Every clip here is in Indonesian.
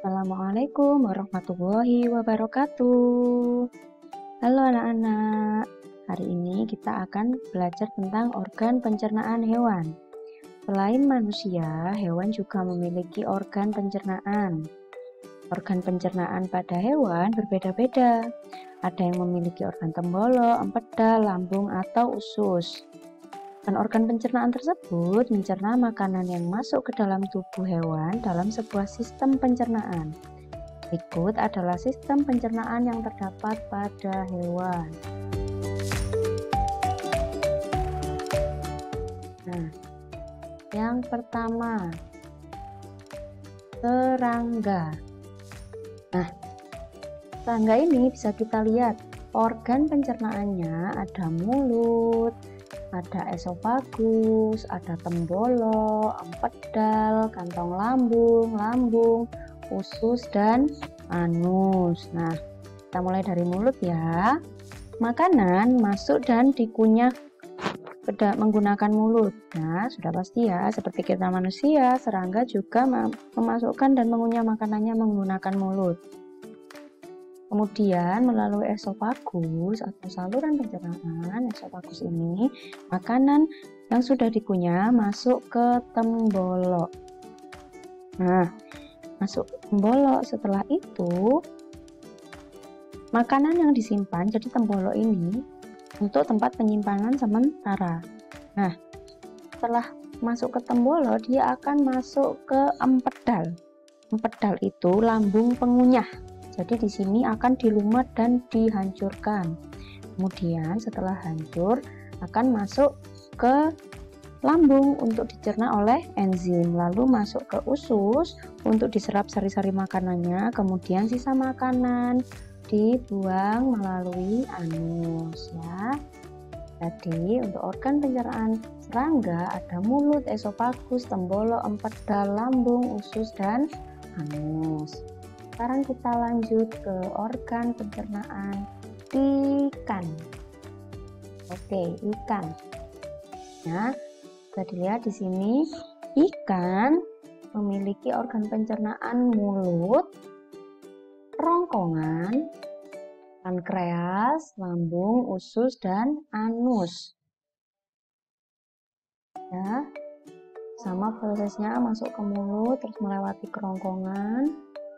Assalamualaikum warahmatullahi wabarakatuh. Halo anak-anak, hari ini kita akan belajar tentang organ pencernaan hewan. Selain manusia, hewan juga memiliki organ pencernaan. Organ pencernaan pada hewan berbeda-beda. Ada yang memiliki organ tembolok, empedal, lambung, atau usus. Organ pencernaan tersebut mencerna makanan yang masuk ke dalam tubuh hewan dalam sebuah sistem pencernaan. Berikut adalah sistem pencernaan yang terdapat pada hewan. Nah, yang pertama, serangga. Nah, serangga ini bisa kita lihat organ pencernaannya ada mulut, ada esofagus, ada tembolok, empedal, kantong lambung, usus, dan anus. Nah, kita mulai dari mulut ya. Makanan masuk dan dikunyah menggunakan mulut. Nah, sudah pasti ya, seperti kita manusia, serangga juga memasukkan dan mengunyah makanannya menggunakan mulut. Kemudian melalui esofagus atau saluran pencernaan, esofagus ini makanan yang sudah dikunyah masuk ke tembolok. Nah, masuk ke tembolok. Setelah itu makanan yang disimpan, jadi tembolok ini untuk tempat penyimpanan sementara. Nah, setelah masuk ke tembolok, dia akan masuk ke empedal. Empedal itu lambung pengunyah. Jadi di sini akan dilumat dan dihancurkan. Kemudian setelah hancur akan masuk ke lambung untuk dicerna oleh enzim, lalu masuk ke usus untuk diserap sari-sari makanannya, kemudian sisa makanan dibuang melalui anus ya. Jadi untuk organ pencernaan serangga ada mulut, esofagus, tembolok, empedal, lambung, usus, dan anus. Sekarang kita lanjut ke organ pencernaan ikan. Oke, ikan. Nah, bisa dilihat di sini ikan memiliki organ pencernaan mulut, kerongkongan, pankreas, lambung, usus, dan anus. Ya, sama prosesnya masuk ke mulut, terus melewati kerongkongan,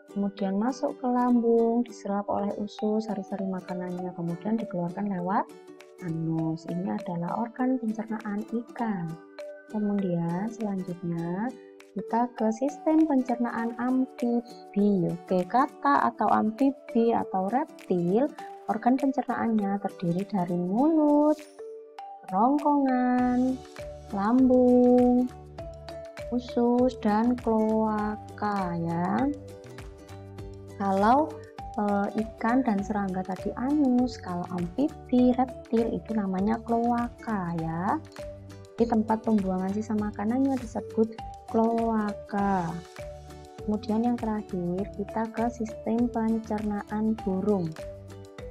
kemudian masuk ke lambung, diserap oleh usus, sari-sari makanannya, kemudian dikeluarkan lewat anus. Ini adalah organ pencernaan ikan. Kemudian selanjutnya kita ke sistem pencernaan amfibi. Oke, kata atau amfibi atau reptil, organ pencernaannya terdiri dari mulut, kerongkongan, lambung, usus, dan kloaka ya. Kalau ikan dan serangga tadi anus, kalau amfibi, reptil itu namanya kloaka ya. Di tempat pembuangan sisa makanannya disebut kloaka. Kemudian yang terakhir kita ke sistem pencernaan burung.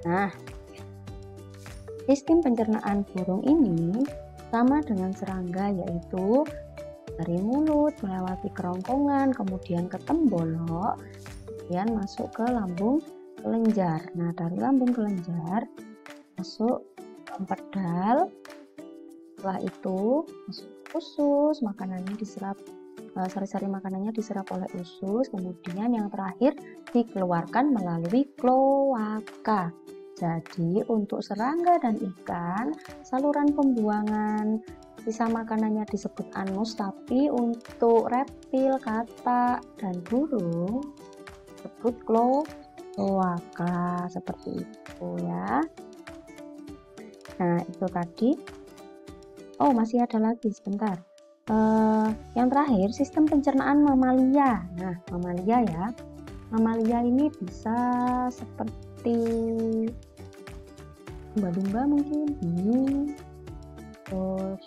Nah, sistem pencernaan burung ini sama dengan serangga, yaitu dari mulut melewati kerongkongan, kemudian ke tembolok, kemudian masuk ke lambung kelenjar. Nah, dari lambung kelenjar masuk ke empedal. Setelah itu masuk ke usus, makanannya diserap, sari-sari makanannya diserap oleh usus. Kemudian yang terakhir dikeluarkan melalui kloaka. Jadi untuk serangga dan ikan, saluran pembuangan sisa makanannya disebut anus, tapi untuk reptil, katak, dan burung disebut kloaka, seperti itu ya. Nah, itu tadi. Oh, masih ada lagi, sebentar. Yang terakhir, sistem pencernaan mamalia. Nah, mamalia ya. Mamalia ini bisa seperti lumba-lumba mungkin, hiu, terus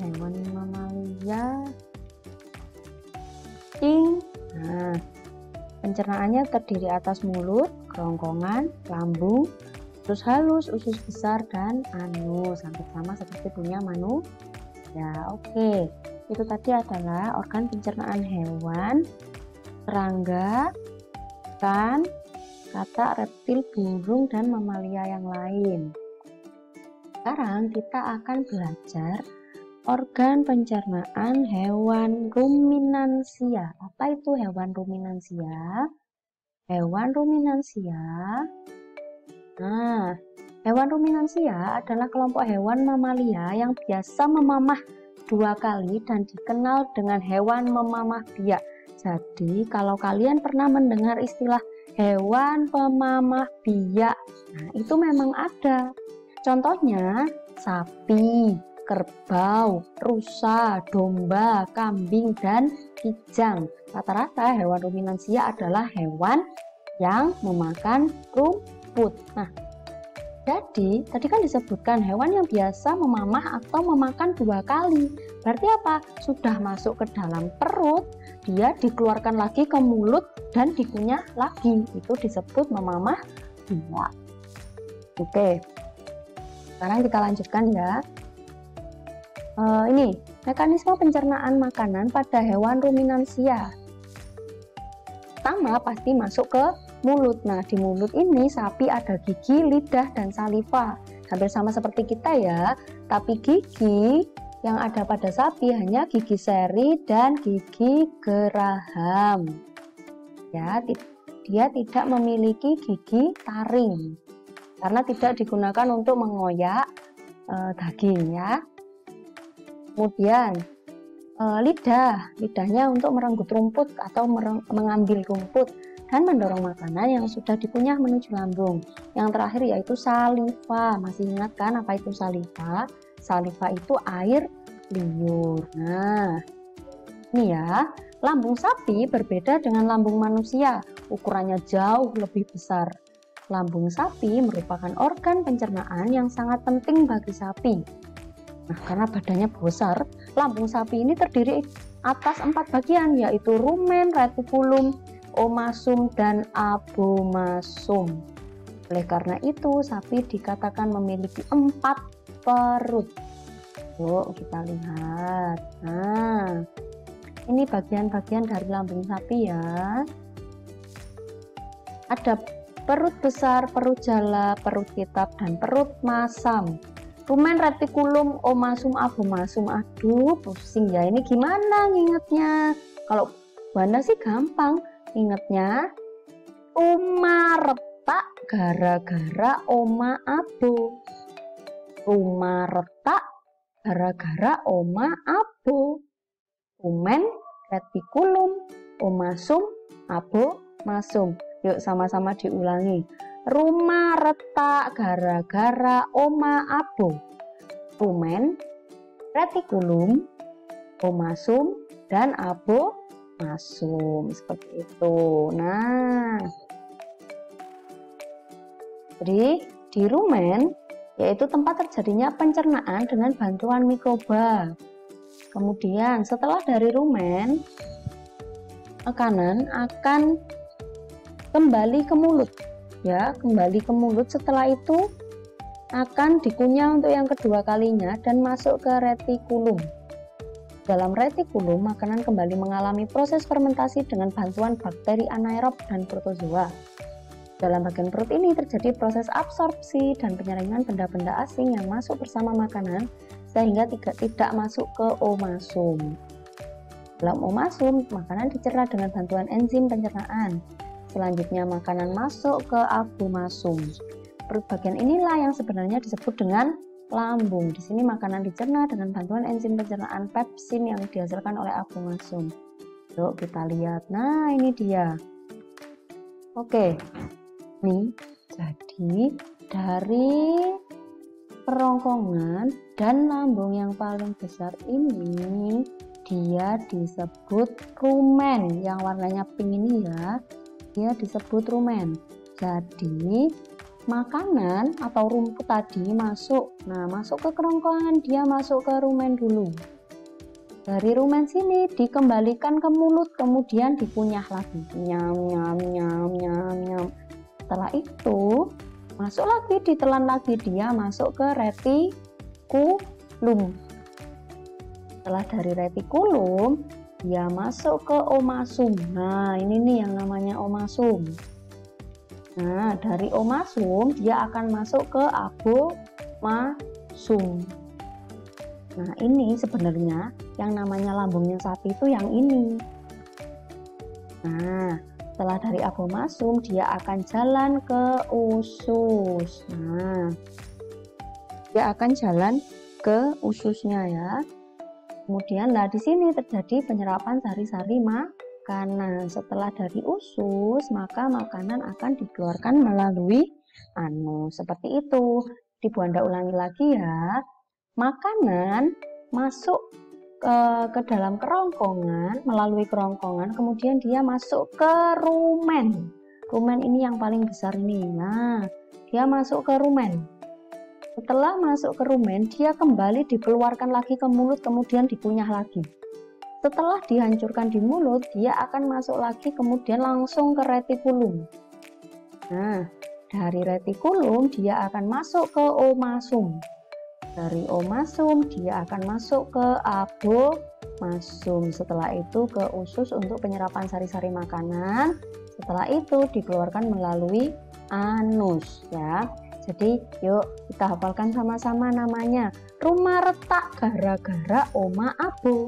hewan mamalia, kucing. Nah, pencernaannya terdiri atas mulut, kerongkongan, lambung, usus halus, usus besar, dan anus. Hampir sama seperti punya manusia. Oke, Itu tadi adalah organ pencernaan hewan, serangga, ikan, katak, reptil, burung, dan mamalia yang lain. Sekarang kita akan belajar organ pencernaan hewan ruminansia. Apa itu hewan ruminansia? Hewan ruminansia. Nah, hewan ruminansia adalah kelompok hewan mamalia yang biasa memamah 2 kali dan dikenal dengan hewan memamah biak. Jadi, kalau kalian pernah mendengar istilah hewan pemamah biak, nah itu memang ada. Contohnya, sapi, kerbau, rusa, domba, kambing, dan kijang. Rata-rata hewan ruminansia adalah hewan yang memakan rumput. Nah, jadi tadi kan disebutkan hewan yang biasa memamah atau memakan 2 kali. Berarti apa? Sudah masuk ke dalam perut, dia dikeluarkan lagi ke mulut dan dikunyah lagi. Itu disebut memamah biak. Oke, sekarang kita lanjutkan ya. Ini mekanisme pencernaan makanan pada hewan ruminansia. Pertama pasti masuk ke mulut. Nah, di mulut ini sapi ada gigi, lidah, dan saliva. Hampir sama seperti kita ya, tapi gigi yang ada pada sapi hanya gigi seri dan gigi geraham. Ya, dia tidak memiliki gigi taring karena tidak digunakan untuk mengoyak daging ya. Kemudian lidahnya untuk merenggut rumput atau mengambil rumput dan mendorong makanan yang sudah dikunyah menuju lambung. Yang terakhir yaitu saliva. Masih ingat kan apa itu saliva? Saliva itu air liur. Nah, ini ya, lambung sapi berbeda dengan lambung manusia. Ukurannya jauh lebih besar. Lambung sapi merupakan organ pencernaan yang sangat penting bagi sapi. Nah, karena badannya besar, lambung sapi ini terdiri atas 4 bagian, yaitu rumen, retikulum, omasum, dan abomasum. Oleh karena itu, sapi dikatakan memiliki 4 perut. Yuk, kita lihat. Nah, ini bagian-bagian dari lambung sapi ya. Ada perut besar, perut jala, perut kitab, dan perut masam. Rumen, retikulum, omasum, abomasum. Aduh, pusing ya. Ini gimana ngingetnya? Kalau Wanda sih gampang ingetnya. Uma retak gara-gara oma abo. Rumah retak gara-gara oma abo. Rumen, retikulum, omasum, abomasum. Yuk sama-sama diulangi. Rumah retak gara-gara oma abo. Rumen, retikulum, omasum, dan abomasum. Seperti itu. Nah, jadi di rumen yaitu tempat terjadinya pencernaan dengan bantuan mikroba. Kemudian setelah dari rumen, makanan akan kembali ke mulut. Ya, kembali ke mulut. Setelah itu akan dikunyah untuk yang kedua kalinya dan masuk ke retikulum. Dalam retikulum, makanan kembali mengalami proses fermentasi dengan bantuan bakteri anaerob dan protozoa. Dalam bagian perut ini terjadi proses absorpsi dan penyaringan benda-benda asing yang masuk bersama makanan sehingga tidak masuk ke omasum. Dalam omasum, makanan dicerna dengan bantuan enzim pencernaan. Selanjutnya makanan masuk ke abomasum. Perut bagian inilah yang sebenarnya disebut dengan lambung. Di sini makanan dicerna dengan bantuan enzim pencernaan pepsin yang dihasilkan oleh abomasum. Yuk kita lihat. Nah, ini dia. Oke. Nih, jadi dari kerongkongan dan lambung yang paling besar ini dia disebut rumen. Yang warnanya pink ini ya. Dia disebut rumen. Jadi makanan atau rumput tadi masuk. Nah, masuk ke kerongkongan, dia masuk ke rumen dulu. Dari rumen sini dikembalikan ke mulut, kemudian dikunyah lagi. Nyam nyam nyam nyam nyam. Setelah itu masuk lagi, ditelan lagi, dia masuk ke retikulum. Setelah dari retikulum, dia masuk ke omasum. Nah, ini nih yang namanya omasum. Nah, dari omasum dia akan masuk ke abomasum. Nah, ini sebenarnya yang namanya lambungnya sapi itu yang ini. Nah, setelah dari abomasum dia akan jalan ke usus. Nah, dia akan jalan ke ususnya ya. Kemudian di sini terjadi penyerapan sari-sari makanan. Setelah dari usus, maka makanan akan dikeluarkan melalui anus. Seperti itu. Ibu Anda ulangi lagi ya. Makanan masuk ke dalam kerongkongan, melalui kerongkongan, kemudian dia masuk ke rumen. Rumen ini yang paling besar ini. Nah, dia masuk ke rumen. Setelah masuk ke rumen, dia kembali dikeluarkan lagi ke mulut, kemudian dikunyah lagi. Setelah dihancurkan di mulut, dia akan masuk lagi, kemudian langsung ke retikulum. Nah, dari retikulum dia akan masuk ke omasum. Dari omasum dia akan masuk ke abomasum. Setelah itu ke usus untuk penyerapan sari-sari makanan. Setelah itu dikeluarkan melalui anus ya. Jadi yuk kita hafalkan sama-sama namanya. Rumah retak gara-gara oma abu.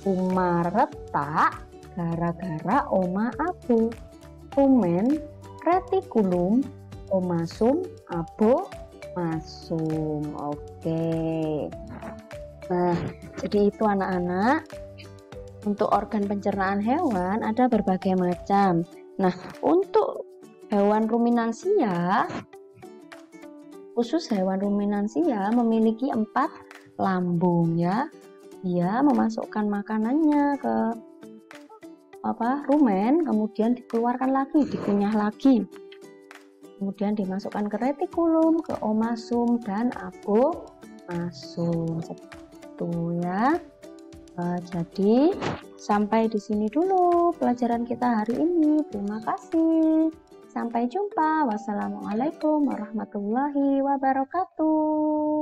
Rumah retak gara-gara oma abu. Rumen, retikulum, omasum, abomasum. Oke. Nah, jadi itu anak-anak. Untuk organ pencernaan hewan ada berbagai macam. Nah, untuk hewan ruminansia, khusus hewan ruminansia memiliki 4 lambung ya. Dia memasukkan makanannya ke rumen, kemudian dikeluarkan lagi, dikunyah lagi. Kemudian dimasukkan ke retikulum, ke omasum dan abomasum. Itu ya. Jadi sampai di sini dulu pelajaran kita hari ini. Terima kasih. Sampai jumpa. Wassalamualaikum warahmatullahi wabarakatuh.